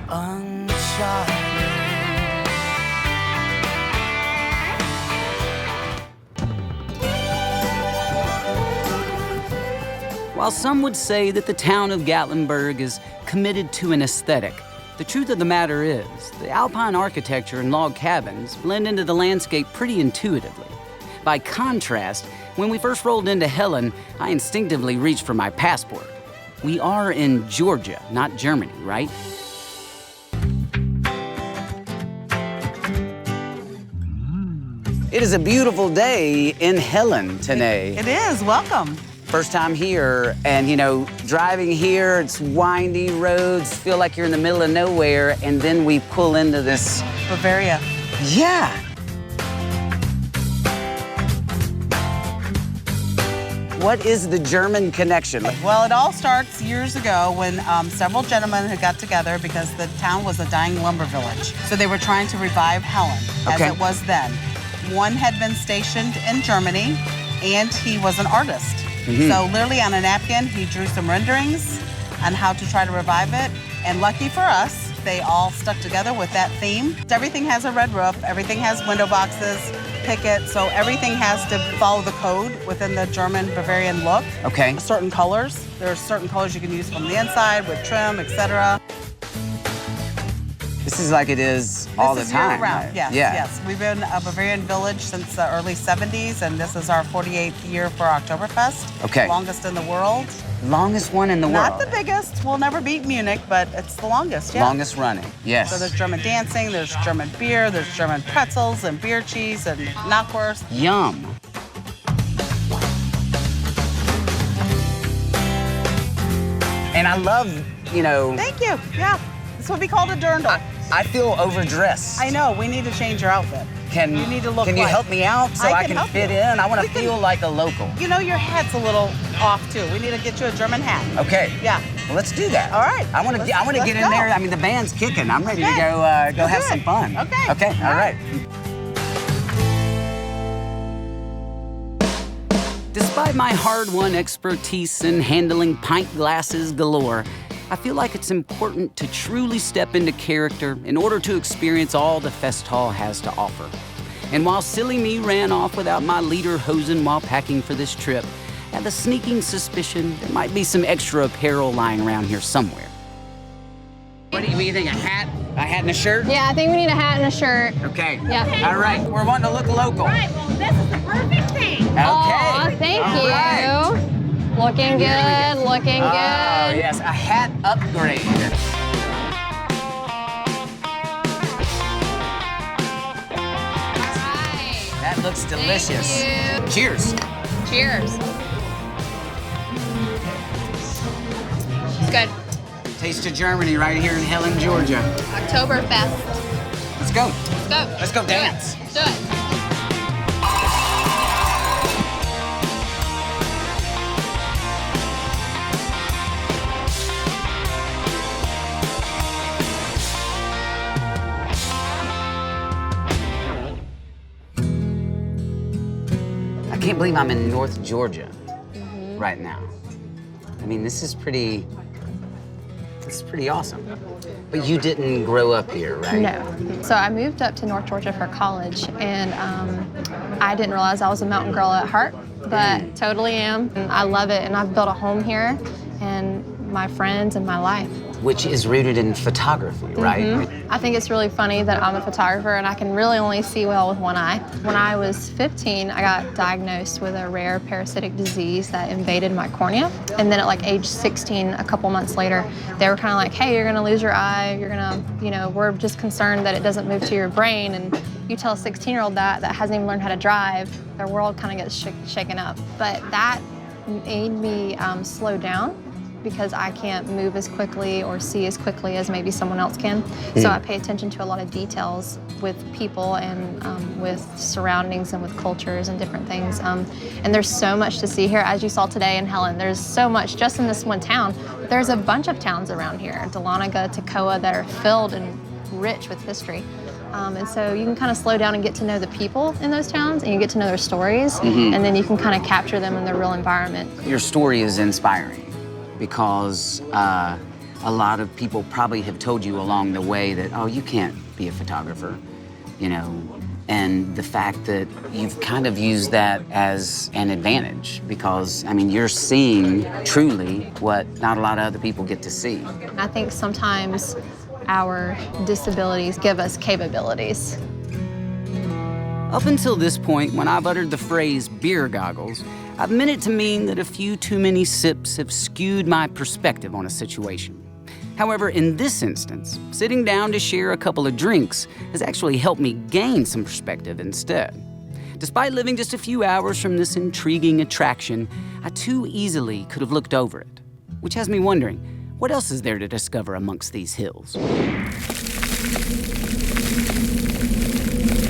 Uncharted. While some would say that the town of Gatlinburg is committed to an aesthetic, the truth of the matter is the alpine architecture and log cabins blend into the landscape pretty intuitively. By contrast, when we first rolled into Helen, I instinctively reached for my passport. We are in Georgia, not Germany, right? It is a beautiful day in Helen today. It is, welcome. First time here, and you know, driving here, it's windy roads, feel like you're in the middle of nowhere, and then we pull into this... Bavaria. Yeah. What is the German connection? Well, it all starts years ago when several gentlemen had got together because the town was a dying lumber village. So they were trying to revive Helen, as it was then. One had been stationed in Germany, and he was an artist. So literally on a napkin, he drew some renderings on how to try to revive it. And lucky for us, they all stuck together with that theme. Everything has a red roof, everything has window boxes, picket, so everything has to follow the code within the German Bavarian look. Okay. Certain colors. There are certain colors you can use from the inside with trim, etc. This is like it is all the time. Year-round, yes, yes. We've been a Bavarian village since the early 70s, and this is our 48th year for Oktoberfest. Okay. Longest in the world. Longest one in the world. Not the biggest. We'll never beat Munich, but it's the longest, yeah. Longest running, yes. So there's German dancing, there's German beer, there's German pretzels and beer cheese and knockwurst. Yum. And I love, you know... Thank you, yeah. This would be called a dirndl. I feel overdressed. I know, we need to change your outfit. You need to look Can you like. help me out so I can fit in? I want to feel like a local. You know, your hat's a little off, too. We need to get you a German hat. Okay. Yeah. Well, let's do that. All right. I want to get in there. I mean, the band's kicking. I'm ready to go have some fun. Okay. Okay, all right. Despite my hard-won expertise in handling pint glasses galore, I feel like it's important to truly step into character in order to experience all the Fest Hall has to offer. And while silly me ran off without my lederhosen while packing for this trip, I have a sneaking suspicion there might be some extra apparel lying around here somewhere. What do you think, a hat? A hat and a shirt? Yeah, I think we need a hat and a shirt. Okay. Yeah. All right, we're wanting to look local. Right, well, this is the perfect thing. Okay. Aw, thank you. Right. Looking good, looking good. Oh, yes, a hat upgrade. All right. That looks delicious. Thank you. Cheers. Cheers. It's good. Taste of Germany right here in Helen, Georgia. Oktoberfest. Let's go. Let's go. Let's go dance. Do it. I can't believe I'm in North Georgia right now. I mean, this is pretty awesome. But you didn't grow up here, right? No. So I moved up to North Georgia for college, and I didn't realize I was a mountain girl at heart, but totally am. And I love it, and I've built a home here, and my friends and my life. Which is rooted in photography, right? I think it's really funny that I'm a photographer and I can really only see well with one eye. When I was 15, I got diagnosed with a rare parasitic disease that invaded my cornea. And then at like age 16, a couple months later, they were kind of like, hey, you're gonna lose your eye, you're gonna, you know, we're just concerned that it doesn't move to your brain. And you tell a 16-year-old that hasn't even learned how to drive, their world kind of gets shaken up. But that made me slow down, because I can't move as quickly or see as quickly as maybe someone else can. So I pay attention to a lot of details with people and with surroundings and with cultures and different things. And there's so much to see here, as you saw today in Helen. There's so much just in this one town. But there's a bunch of towns around here, Dahlonega, Toccoa, that are filled and rich with history. And so you can kind of slow down and get to know the people in those towns, and you get to know their stories, and then you can kind of capture them in their real environment. Your story is inspiring, because a a lot of people probably have told you along the way that, oh, you can't be a photographer, you know, and the fact that you've kind of used that as an advantage because, I mean, you're seeing truly what not a lot of other people get to see. I think sometimes our disabilities give us capabilities. Up until this point, when I've uttered the phrase beer goggles, I've meant it to mean that a few too many sips have skewed my perspective on a situation. However, in this instance, sitting down to share a couple of drinks has actually helped me gain some perspective instead. Despite living just a few hours from this intriguing attraction, I too easily could have looked over it, which has me wondering, what else is there to discover amongst these hills?